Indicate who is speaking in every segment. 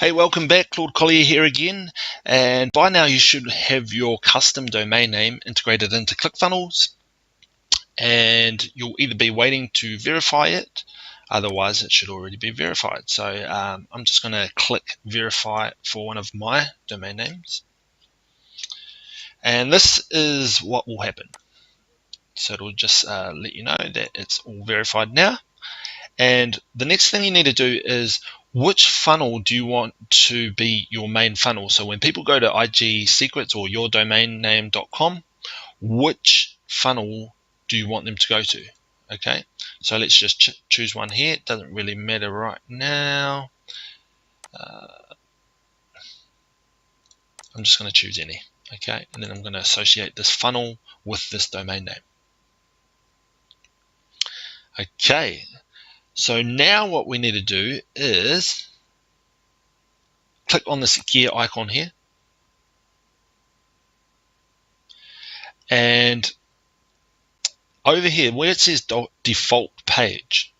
Speaker 1: Hey, welcome back. Claude Collier here again. And by now you should have your custom domain name integrated into ClickFunnels, and you'll either be waiting to verify it, otherwise it should already be verified. So I'm just going to click verify for one of my domain names. And this is what will happen. So it'll just let you know that it's all verified now. And the next thing you need to do is, which funnel do you want to be your main funnel? So when people go to IG Secrets or yourdomainname.com, which funnel do you want them to go to? Okay, so let's just choose one here. It doesn't really matter right now. I'm just going to choose any. Okay, and then I'm going to associate this funnel with this domain name. Okay, so now what we need to do is click on this gear icon here, and over here where it says default page,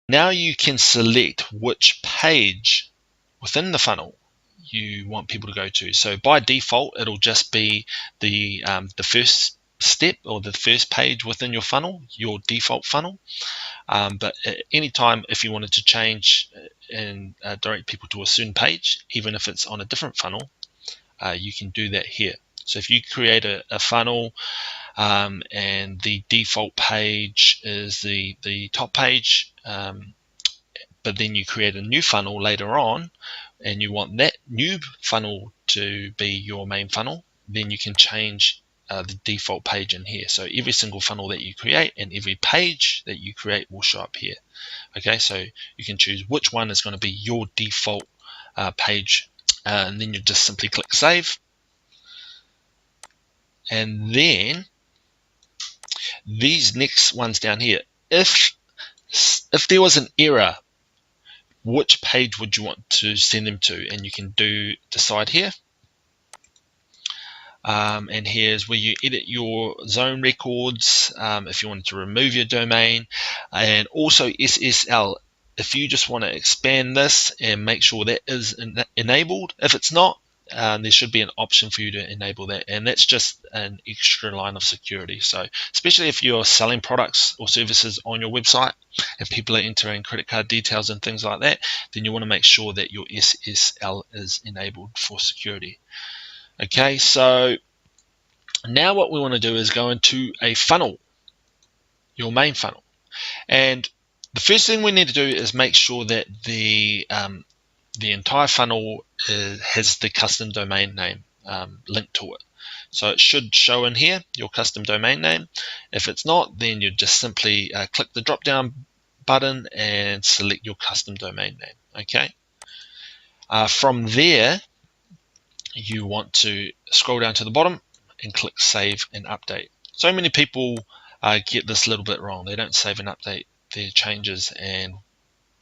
Speaker 1: now you can select which page within the funnel you want people to go to. So by default it'll just be the first step or the first page within your funnel, your default funnel. But at any time, if you wanted to change and direct people to a certain page, even if it's on a different funnel, you can do that here. So if you create a funnel and the default page is the top page, but then you create a new funnel later on and you want that new funnel to be your main funnel, then you can change the default page in here. So every single funnel that you create and every page that you create will show up here. Okay, so you can choose which one is going to be your default page, and then you just simply click save. And then these next ones down here, if there was an error, which page would you want to send them to? And you can decide here. And here's where you edit your zone records, if you wanted to remove your domain, and also SSL if you just want to expand this and make sure that is enabled. If it's not, there should be an option for you to enable that, and that's just an extra line of security. So especially if you're selling products or services on your website and people are entering credit card details and things like that, then you want to make sure that your SSL is enabled for security. Okay, so now what we want to do is go into a funnel, your main funnel, and the first thing we need to do is make sure that the entire funnel has the custom domain name linked to it. So it should show in here your custom domain name. If it's not, then you just simply click the drop down button and select your custom domain name. Okay. From there, you want to scroll down to the bottom and click save and update. So many people get this a little bit wrong. They don't save and update their changes, and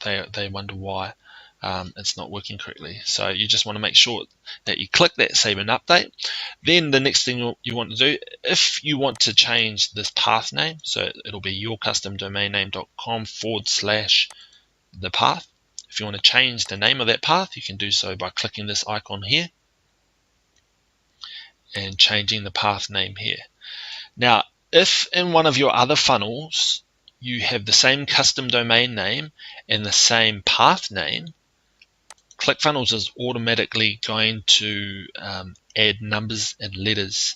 Speaker 1: they wonder why it's not working correctly. So you just want to make sure that you click that save and update. Then the next thing you want to do, if you want to change this path name, so it'll be yourcustomdomainname.com/the path. If you want to change the name of that path, you can do so by clicking this icon here and changing the path name here. Now, if in one of your other funnels you have the same custom domain name and the same path name, ClickFunnels is automatically going to add numbers and letters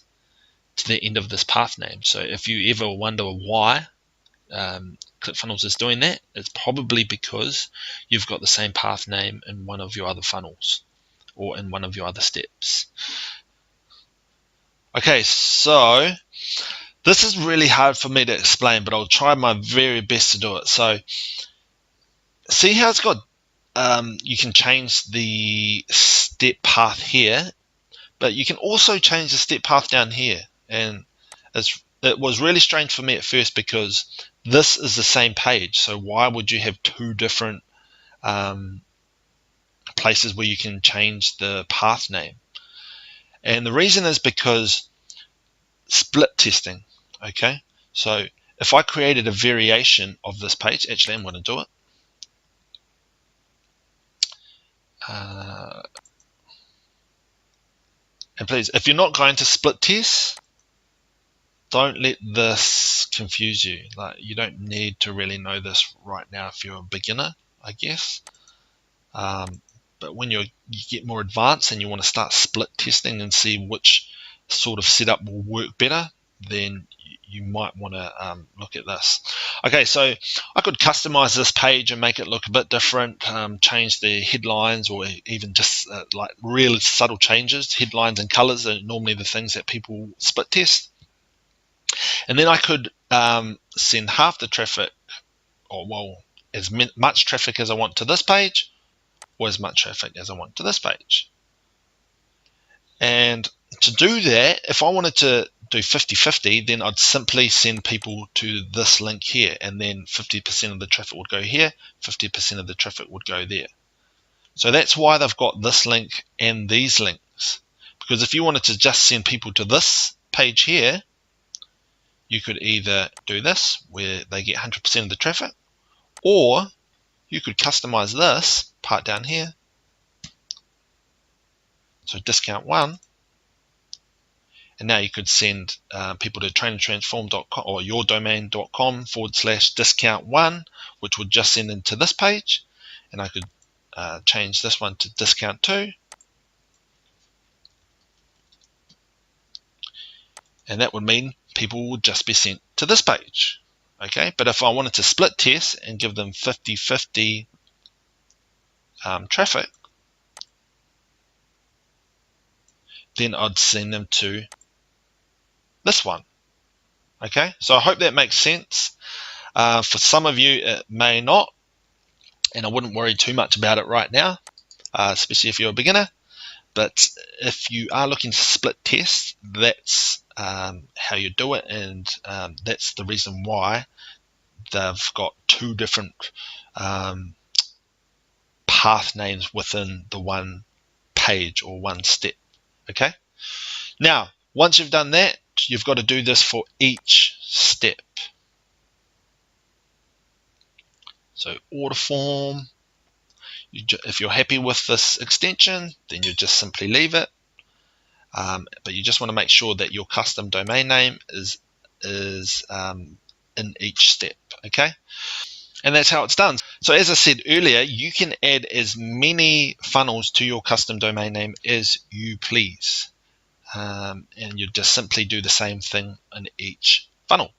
Speaker 1: to the end of this path name. So if you ever wonder why ClickFunnels is doing that, it's probably because you've got the same path name in one of your other funnels or in one of your other steps. Okay, so this is really hard for me to explain, but I'll try my very best to do it. So see how it's got, you can change the step path here, but you can also change the step path down here. And it was really strange for me at first because this is the same page. So why would you have two different places where you can change the path name? And the reason is because split testing. Okay, so if I created a variation of this page, actually I'm going to do it. And please, if you're not going to split test, don't let this confuse you. Like, you don't need to really know this right now if you're a beginner, I guess. But when you get more advanced and you want to start split testing and see which sort of setup will work better, then you might want to look at this. Okay, so I could customize this page and make it look a bit different, change the headlines, or even just like really subtle changes. Headlines and colors are normally the things that people split test. And then I could send half the traffic, or well, as much traffic as I want to this page, or as much traffic as I want to this page. And to do that, if I wanted to do 50-50, then I'd simply send people to this link here, and then 50% of the traffic would go here, 50% of the traffic would go there. So that's why they've got this link and these links. Because if you wanted to just send people to this page here, you could either do this, where they get 100% of the traffic, or you could customize this part down here. So discount 1, and now you could send people to trainandtransform.com or yourdomain.com/discount1, which would just send them to this page. And I could change this one to discount 2, and that would mean people would just be sent to this page. Okay, but if I wanted to split test and give them 50-50 traffic, then I'd send them to this one. Okay, so I hope that makes sense. For some of you it may not, and I wouldn't worry too much about it right now, especially if you're a beginner. But if you are looking to split test, that's how you do it, and that's the reason why they've got two different path names within the one page or one step. Okay, now once you've done that, you've got to do this for each step. So order form, if you're happy with this extension, then you just simply leave it. But you just want to make sure that your custom domain name is in each step. Okay, and that's how it's done. So as I said earlier, you can add as many funnels to your custom domain name as you please, and you just simply do the same thing in each funnel.